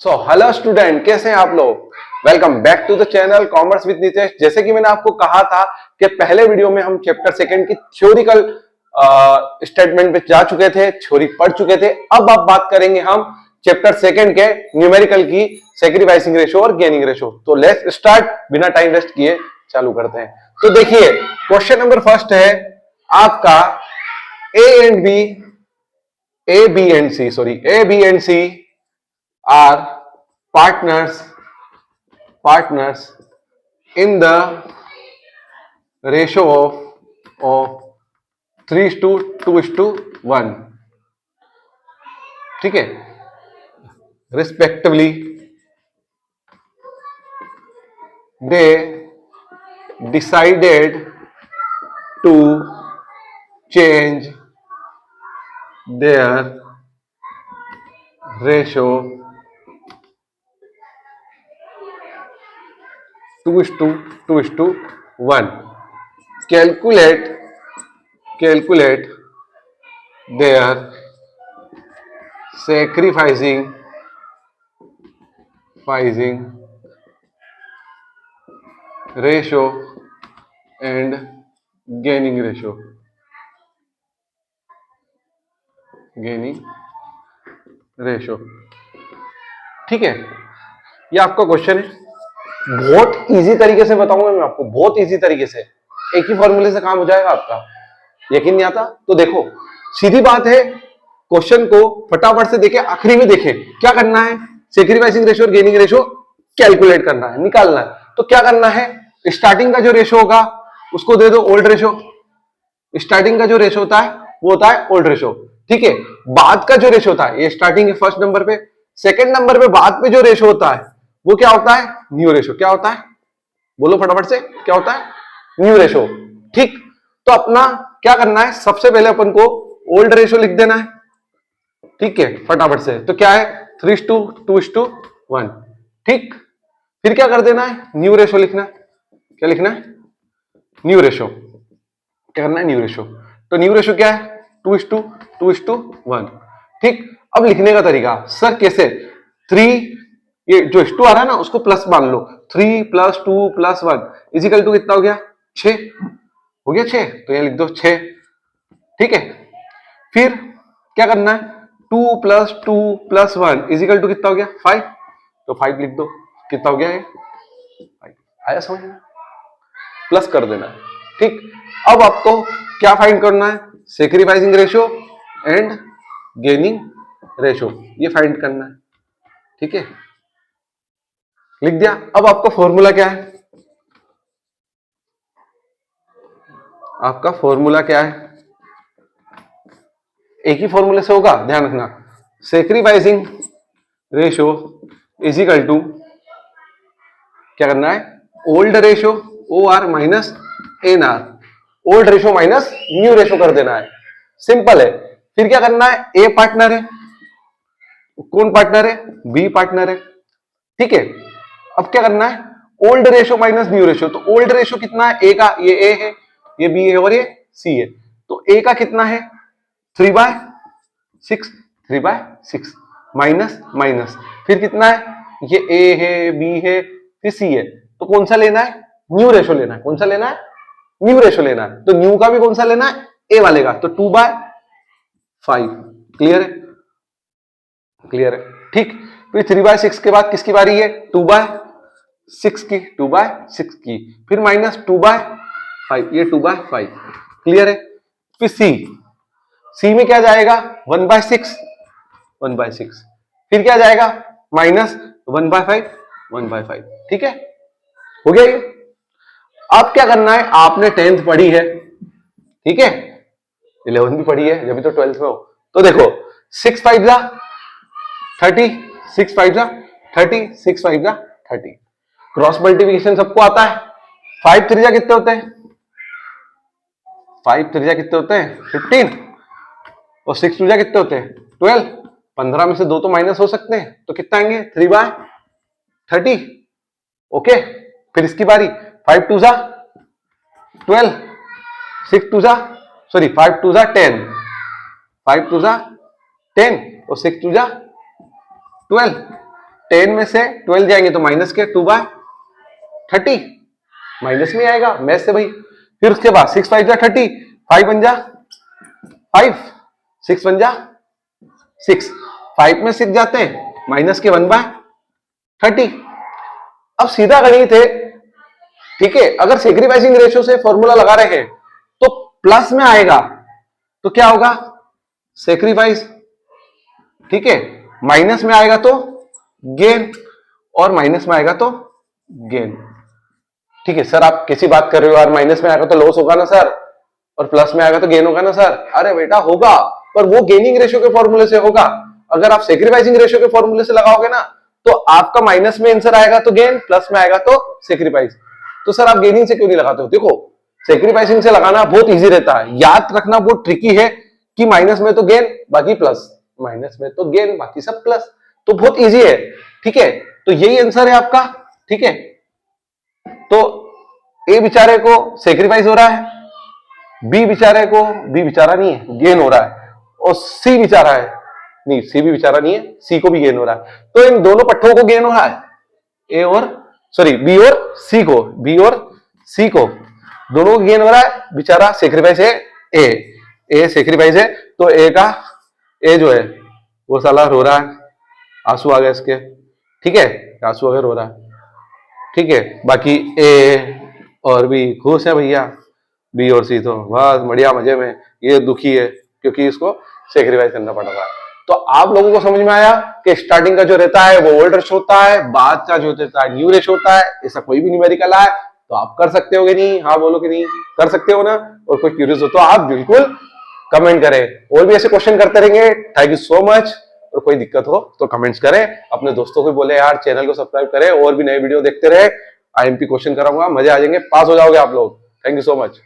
So hello student, कैसे हैं आप लोग। Welcome back to the channel commerce with Nitesh. जैसे कि मैंने आपको कहा था कि पहले वीडियो में हम चैप्टर सेकंड की थ्योरिकल स्टेटमेंट पे जा चुके थे, थ्योरी पढ़ चुके थे। अब आप बात करेंगे हम चैप्टर सेकंड के न्यूमेरिकल की सैक्रिफाइसिंग रेशो और गेनिंग रेशो। तो लेट्स स्टार्ट, बिना टाइम वेस्ट किए चालू करते हैं। तो देखिए, क्वेश्चन नंबर फर्स्ट है आपका A B and C are partners in the ratio of 3:2:1, ठीक है। Respectively, they decided to change their ratio 2:1. Calculate their sacrificing ratio and gaining ratio, ठीक है। ये आपका क्वेश्चन है। बहुत इजी तरीके से बताऊंगा मैं आपको, बहुत इजी तरीके से। एक ही फॉर्मूले से काम हो जाएगा आपका। यकीन नहीं आता तो देखो, सीधी बात है। क्वेश्चन को फटाफट से देखे, आखिरी में देखे। क्या करना है? सैक्रिफाइसिंग रेशो और गेनिंग रेशो कैलकुलेट करना है, निकालना है। तो क्या करना है? स्टार्टिंग का जो रेशो होगा उसको दे दो ओल्ड रेशो। स्टार्टिंग का जो रेशो होता है वो होता है ओल्ड रेशो, ठीक है। बाद का जो रेशो होता है, ये स्टार्टिंग है फर्स्ट नंबर पे। सेकंड नंबर पे बाद पे जो रेशो होता है वो क्या होता है? New ratio. क्या होता है? बोलो फटाफट से, क्या होता है? न्यू रेशो, ठीक। तो अपना क्या करना है? सबसे पहले अपन को ओल्ड रेशो लिख देना है, ठीक है, फटाफट से। तो क्या है? 3:2:1, ठीक। फिर क्या कर देना है? न्यू रेशो लिखना है। क्या लिखना है? New ratio. क्या करना है? New ratio. तो न्यू रेशो क्या है? 2:1, ठीक। अब लिखने का तरीका सर कैसे? 3, ये जो टू आ रहा है ना उसको प्लस मान लो। 3 + 2 + 1 इजिकल टू कितना हो गया? 6 हो गया। 6 तो ये लिख दो 6, ठीक है। फिर क्या करना है? 2 + 2 + 1 इजिकल टू कितना हो गया? 5। तो 5 लिख दो। कितना हो गया ये? 5। आया समझ में? प्लस कर देना है, ठीक। अब आपको क्या फाइंड करना है? Sacrificing ratio and gaining ratio, ये फाइंड करना है, ठीक है। लिख दिया। अब आपका फॉर्मूला क्या है? आपका फॉर्मूला क्या है? एक ही फॉर्मूले से होगा, ध्यान रखना। Sacrificing ratio is equal to, क्या करना है? Old ratio O R minus N R. Old ratio minus new ratio कर देना है, सिंपल है। फिर क्या करना है? ए पार्टनर है, कौन पार्टनर है? बी पार्टनर है, ठीक है। अब क्या करना है? Old ratio minus new ratio. तो ओल्ड रेशो कितना है? ए का, ये ए है, ये बी है और ये सी है। तो ए का कितना है? 3/6, 3/6 माइनस माइनस। फिर कितना है? ये ए है, बी है, फिर सी है। तो कौन सा लेना है? न्यू रेशो लेना है। कौन सा लेना है? न्यू रेशो लेना है। तो न्यू का भी कौन सा लेना है? ए वाले का। तो 2/5। क्लियर है? क्लियर है, ठीक। फिर 3/6 के बाद किसकी बारी है? 2/6 की, 2/6 की। फिर माइनस 2/5, ये 2/5। क्लियर है? फिर सी में क्या जाएगा? 1/6, 1/6। फिर क्या जाएगा? माइनस 1/5, 1/5, ठीक है। हो गया ये। अब क्या करना है? आपने 10th पढ़ी है, ठीक है, 11th भी पढ़ी है, जब भी तो 12th में हो। तो देखो 6/5 जा 30, 6/5 जा 30, 6/5 जा 30। क्रॉस मल्टीप्लिकेशन सबको आता है। 5×3 जा कितने होते हैं? 5×3 जा कितने होते हैं? 15। और 6×2 जा कितने होते हैं? 12। 15 में से 2 तो माइनस हो सकते हैं, तो कितना आएंगे? 3/30। ओके। फिर इसकी बारी। 5×2 जा 12, 6×2 जा, सॉरी 5×2 जा 10, 5×2 जा 10 और 6×2 जा 12। 10 में से 12 जाएंगे तो माइनस के 2/30 माइनस में आएगा मैथ से भाई। फिर उसके बाद 6 5 जा 30, 5 बन जा 5, 6 बन जा 6, 5 में 6 जाते हैं माइनस के 1/30। अब सीधा गणित है, ठीक है। अगर सेक्रीफाइसिंग रेशियो से फॉर्मूला लगा रहे हैं तो प्लस में आएगा तो क्या होगा, सेक्रीफाइस, ठीक है। माइनस में आएगा तो गेन, और माइनस में आएगा तो गेन, ठीक है। सर आप कैसी बात कर रहे हो यार, माइनस में आएगा तो लॉस होगा ना सर, और प्लस में आएगा तो गेन होगा ना सर। अरे बेटा होगा, पर वो गेनिंग रेशियो के फॉर्मूले से होगा। अगर आप सेक्रीफाइसिंग रेशियो के फॉर्मूले से लगाओगे ना तो आपका माइनस में आंसर आएगा तो गेन, प्लस में आएगा तो सेक्रीफाइस। तो सर आप गेनिंग से क्यों नहीं लगाते हो? देखो सेक्रीफाइसिंग से लगाना बहुत इजी रहता है, याद रखना बहुत ट्रिकी है कि माइनस में तो गेन बाकी प्लस, माइनस में तो गेन बाकी सब प्लस, तो बहुत इजी है, ठीक है। तो यही आंसर है आपका, ठीक है। तो ए बेचारे को सेक्रीफाइस हो रहा है, बी बेचारा नहीं है, गेन हो रहा है, और सी बेचारा है, नहीं सी भी बेचारा नहीं है, सी को भी गेन हो रहा है। तो इन दोनों पट्टों को गेन हो रहा है, ए और सॉरी बी और सी को, बी और सी को दोनों को गेन हो रहा है। बेचारा सेक्रीफाइस है, ए सेक्रीफाइस है, तो ए का ए जो है वो साला रो रहा है, आंसू आ गए इसके, ठीक है, आंसू वगैरह रो रहा है, ठीक है। बाकी ए और बी खुश है भैया, बी और सी तो बस बढ़िया मजे में, ये दुखी है क्योंकि इसको सेक्रीफाइस करना पड़ रहा है। तो आप लोगों को समझ में आया कि स्टार्टिंग का जो रहता है वो ओल्ड रेशो होता है, बाद का जो रहता है न्यू रेशो होता है। ऐसा कोई भी न्यूमेरिकल है तो आप कर सकते हो कि नहीं? हाँ बोलो कि नहीं, कर सकते हो ना। और कोई क्यूरियस हो तो आप बिल्कुल कमेंट करें, और भी ऐसे क्वेश्चन करते रहेंगे। Thank you so much. और कोई दिक्कत हो तो कमेंट्स करें, अपने दोस्तों को बोले यार चैनल को सब्सक्राइब करें, और भी नए वीडियो देखते रहे। आईएमपी क्वेश्चन कराऊंगा, मजे आ जाएंगे, पास हो जाओगे आप लोग। Thank you so much.